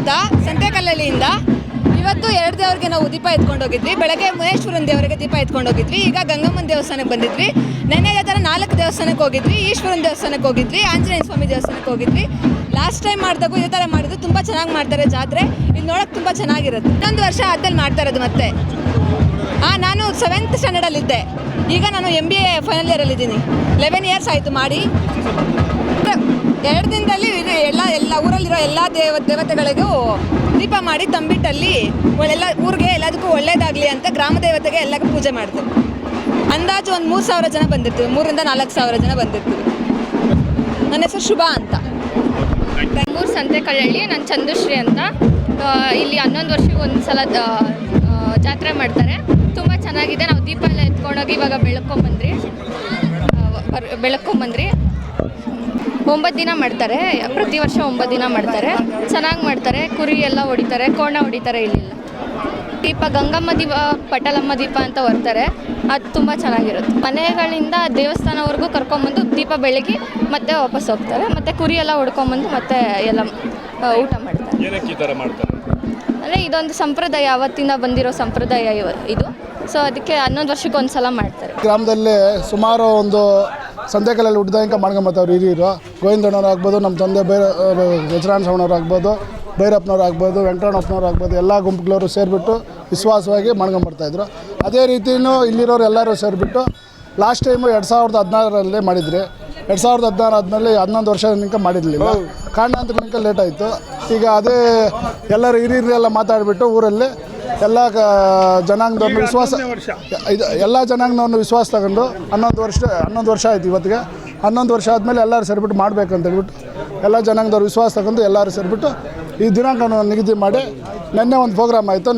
ಅಂತ ಸಂತೆಕಲ್ಲಳ್ಳಿಯಿಂದ. ಇವತ್ತು 2 ದೇವರಿಗೆ ನಾವು ದೀಪ ಎತ್ಕೊಂಡು ಹೋಗಿದ್ವಿ. ಬೆಳಗ್ಗೆ ಮುನೇಶ್ವರನ ದೇವರಿಗೆ ದೀಪ ಎತ್ಕೊಂಡು ಹೋಗಿದ್ವಿ. ಈಗ ಗಂಗಮ್ಮನ ದೇವಸ್ಥಾನಕ್ಕೆ ಬಂದಿದ್ವಿ. ನೆನ್ನೆ ಥರ 4 ದೇವಸ್ಥಾನಕ್ಕೆ ಹೋಗಿದ್ವಿ. ಈಶ್ವರನ ದೇವಸ್ಥಾನಕ್ಕೆ ಹೋಗಿದ್ವಿ. ಆಂಜನೇಯ ಸ್ವಾಮಿ ದೇವಸ್ಥಾನಕ್ಕೆ ಹೋಗಿದ್ವಿ. ಲಾಸ್ಟ್ ಟೈಮ್ ಮಾಡಿದಾಗೂ ಇದೇ ಥರ ಮಾಡಿದ್ದು. ತುಂಬ ಚೆನ್ನಾಗಿ ಮಾಡ್ತಾರೆ ಜಾತ್ರೆ. ಇಲ್ಲಿ ನೋಡೋಕೆ ತುಂಬ ಚೆನ್ನಾಗಿರುತ್ತೆ. ಇನ್ನೊಂದು ವರ್ಷ ಆದ್ಮೇಲೆ ಮಾಡ್ತಾ ಇರೋದು ಮತ್ತೆ. ನಾನು 7th ಸ್ಟ್ಯಾಂಡರ್ಡಲ್ಲಿದ್ದೆ. ಈಗ ನಾನು MBA ಫೈನಲ್ ಇಯರಲ್ಲಿದ್ದೀನಿ. 11 ಇಯರ್ಸ್ ಆಯಿತು ಮಾಡಿ. 2 ದಿನದಲ್ಲಿ ಎಲ್ಲ ಊರಲ್ಲಿರೋ ಎಲ್ಲ ದೇವತೆಗಳಿಗೂ ದೀಪ ಮಾಡಿ ತಂಬಿಟ್ಟಲ್ಲಿ ಊರಿಗೆ ಎಲ್ಲದಕ್ಕೂ ಒಳ್ಳೇದಾಗಲಿ ಅಂತ ಗ್ರಾಮ ದೇವತೆಗೆ ಎಲ್ಲಕ್ಕೂ ಪೂಜೆ ಮಾಡ್ತೀವಿ. ಅಂದಾಜು ಒಂದು 3,000 ಜನ ಬಂದಿರ್ತೀವಿ. 3,000 to 4,000 ಜನ ಬಂದಿರ್ತೀವಿ. ನನ್ನ ಹೆಸರು ಶುಭಾ ಅಂತ. ಮೂರು ಸಂತೆಕಲ್ಲಳ್ಳಿ. ನಾನು ಚಂದುಶ್ರೀ ಅಂತ. ಇಲ್ಲಿ 11 ವರ್ಷಕ್ಕೆ ಒಂದು ಸಲ ಜಾತ್ರೆ ಮಾಡ್ತಾರೆ. ತುಂಬ ಚೆನ್ನಾಗಿದೆ. ನಾವು ದೀಪ ಎಲ್ಲ ಎತ್ಕೊಂಡೋಗಿ ಇವಾಗ ಬೆಳಕೊಂಬಂದ್ರಿ 9 ದಿನ ಮಾಡ್ತಾರೆ. ಪ್ರತಿ ವರ್ಷ 9 ದಿನ ಮಾಡ್ತಾರೆ. ಚೆನ್ನಾಗಿ ಮಾಡ್ತಾರೆ. ಕುರಿ ಎಲ್ಲ ಹೊಡಿತಾರೆ, ಕೋಣ ಹೊಡಿತಾರೆ. ಇಲ್ಲಿಲ್ಲ ದೀಪ ಗಂಗಮ್ಮ ದೀಪ, ಪಟಲಮ್ಮ ದೀಪ ಅಂತ ಬರ್ತಾರೆ. ಅದು ತುಂಬ ಚೆನ್ನಾಗಿರುತ್ತೆ. ಮನೆಗಳಿಂದ ದೇವಸ್ಥಾನವರೆಗೂ ಕರ್ಕೊಂಬಂದು ದೀಪ ಬೆಳಗಿ ಮತ್ತೆ ವಾಪಸ್ ಹೋಗ್ತಾರೆ. ಮತ್ತು ಕುರಿ ಎಲ್ಲ ಹೊಡ್ಕೊಂಬಂದು ಮತ್ತೆ ಎಲ್ಲ ಊಟ ಮಾಡ್ತಾರೆ. ಅಂದರೆ ಇದೊಂದು ಸಂಪ್ರದಾಯ, ಅವತ್ತಿಂದ ಬಂದಿರೋ ಸಂಪ್ರದಾಯ ಇದು. ಸೊ ಅದಕ್ಕೆ 11 ವರ್ಷಕ್ಕೆ ಒಂದು ಸಲ ಮಾಡ್ತಾರೆ. ಗ್ರಾಮದಲ್ಲಿ ಸುಮಾರು ಒಂದು ಸಂತೆಕಲ್ಲಲ್ಲಿ ಹುಟ್ಟಿದಂಗೆ ಮಾಡ್ಕೊಂಬತ್ತವ್ರು ಹಿರಿಯರು. ಗೋವಿಂದಣ್ಣವ್ರು ಆಗ್ಬೋದು, ನಮ್ಮ ತಂದೆ ಯಜರಾನ್ ಸವಣ್ಣವ್ರು ಆಗ್ಬೋದು, ಭೈರಪ್ಪನವ್ರು ಆಗ್ಬೋದು, ವೆಂಕಟಣ್ಣಪ್ಪನವ್ರು ಆಗ್ಬೋದು, ಎಲ್ಲ ಗುಂಪುಗಳವರು ಸೇರಿಬಿಟ್ಟು ವಿಶ್ವಾಸವಾಗಿ ಮಾಡ್ಕೊಂಬರ್ತಾಯಿದ್ರು. ಅದೇ ರೀತಿಯೂ ಇಲ್ಲಿರೋರು ಎಲ್ಲರೂ ಸೇರಿಬಿಟ್ಟು ಲಾಸ್ಟ್ ಟೈಮು 2016ರಲ್ಲಿ ಮಾಡಿದ್ರಿ. 2016 ಆದಮೇಲೆ 11 ವರ್ಷ ತನಕ ಮಾಡಿರಲಿಲ್ಲ. ಕಾರಣಾಂತರಕ್ಕೆ ಲೇಟ್ ಆಯಿತು. ಈಗ ಅದೇ ಎಲ್ಲರೂ ಹಿರಿಯರೆಲ್ಲ ಮಾತಾಡಿಬಿಟ್ಟು ಊರಲ್ಲಿ ಎಲ್ಲ ಜನಾಂಗದವ್ರನ್ನ ಎಲ್ಲ ಜನಾಂಗದವ್ರನ್ನ ವಿಶ್ವಾಸ ತಗೊಂಡು 11 ವರ್ಷ ಆಯಿತು ಇವತ್ತಿಗೆ. 11 ವರ್ಷ ಆದಮೇಲೆ ಎಲ್ಲರೂ ಸೇರಿಬಿಟ್ಟು ಮಾಡಬೇಕಂತ ಹೇಳ್ಬಿಟ್ಟು ಎಲ್ಲ ಜನಾಂಗದವ್ರು ವಿಶ್ವಾಸ ತಗೊಂಡು ಎಲ್ಲರೂ ಸೇರಿಬಿಟ್ಟು ಈ ದಿನಾಂಕವನ್ನು ನಿಗದಿ ಮಾಡಿ ನೆನ್ನೆ ಒಂದು ಪ್ರೋಗ್ರಾಮ್ ಆಯಿತು.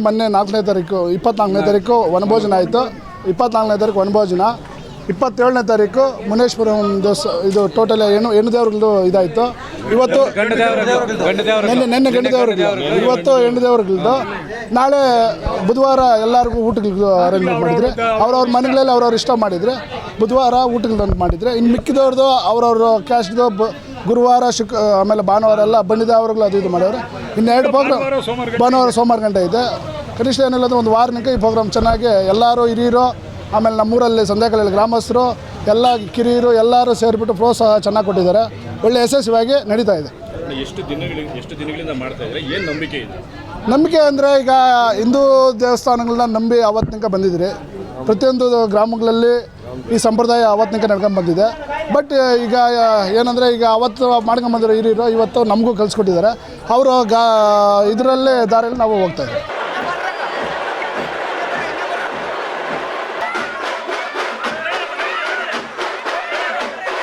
ಮೊನ್ನೆ 4ನೇ ತಾರೀಕು 24ನೇ ತಾರೀಕು ವನಭೋಜನ ಆಯಿತು. 24ನೇ ತಾರೀಕು ವನಭೋಜನ, 27ನೇ ತಾರೀಕು ಮುನೇಶ್ವರ ಇದು ಟೋಟಲ್ ಹೆಣ್ಣು ದೇವ್ರದ್ದು ಇದಾಯಿತು. ಇವತ್ತು ನೆನ್ನೆ ಗಂಡು ದೇವ್ರದ್ದು, ಇವತ್ತು ಹೆಣ್ಣು ದೇವ್ರದ್ದು. ನಾಳೆ ಬುಧವಾರ ಎಲ್ಲರಿಗೂ ಊಟಗಳು ಅರೇಂಜ್ಮೆಂಟ್ ಮಾಡಿದರೆ ಅವ್ರವ್ರ ಮನೆಗಳಲ್ಲಿ ಅವ್ರವ್ರು ಇಷ್ಟ ಮಾಡಿದರೆ ಬುಧವಾರ ಊಟಗಳನ್ನ ಮಾಡಿದರೆ, ಇನ್ನು ಮಿಕ್ಕಿದವ್ರದ್ದು ಅವ್ರವ್ರ ಕ್ಯಾಸ್ಟ್ದು ಗುರುವಾರ ಆಮೇಲೆ ಭಾನುವಾರ ಎಲ್ಲ ಬಂದಿದ್ದ ಅವ್ರುಗಳು ಅದು ಇದು ಮಾಡ್ಯಾವ್ರೆ. ಇನ್ನು 2 ಪ್ರೋಗ್ರಾಮ್ ಭಾನುವಾರ ಸೋಮವಾರ ಗಂಟೆ ಇದೆ. ಕನಿಷ್ಠ ಏನಿಲ್ಲದು ಒಂದು ವಾರನಿಗೆ ಈ ಪ್ರೋಗ್ರಾಮ್ ಚೆನ್ನಾಗಿ ಎಲ್ಲರೂ ಹಿರಿಯರು, ಆಮೇಲೆ ನಮ್ಮೂರಲ್ಲಿ ಸಂತೆಕಲ್ಲಳ್ಳಿ ಗ್ರಾಮಸ್ಥರು ಎಲ್ಲ ಕಿರಿಯರು ಎಲ್ಲರೂ ಸೇರಿಬಿಟ್ಟು ಪ್ರೋತ್ಸಾಹ ಚೆನ್ನಾಗಿ ಕೊಟ್ಟಿದ್ದಾರೆ. ಒಳ್ಳೆ ಯಶಸ್ವಿಯಾಗಿ ನಡೀತಾ ಇದೆ. ಎಷ್ಟು ದಿನಗಳಿಂದ ಮಾಡ್ತಾ ಇದ್ದಾರೆ? ಏನು ನಂಬಿಕೆ ಇದೆ? ನಂಬಿಕೆ ಅಂದರೆ ಈಗ ಹಿಂದೂ ದೇವಸ್ಥಾನಗಳನ್ನ ನಂಬಿ ಅವತ್ತಿನಕ ಬಂದಿದ್ರಿ. ಪ್ರತಿಯೊಂದು ಗ್ರಾಮಗಳಲ್ಲಿ ಈ ಸಂಪ್ರದಾಯ ಅವತ್ತಿನಕ ನಡ್ಕೊಂಡು ಬಂದಿದೆ. ಬಟ್ ಈಗ ಏನಂದರೆ ಈಗ ಅವತ್ತು ಮಾಡ್ಕೊಂಬಂದಿರೋ ಹಿರಿಯರು ಇವತ್ತು ನಮಗೂ ಕಲಿಸ್ಕೊಟ್ಟಿದ್ದಾರೆ. ಅವರು ಇದರಲ್ಲೇ ದಾರಿಯಲ್ಲಿ ನಾವು ಹೋಗ್ತಾಯಿದ್ದೀವಿ.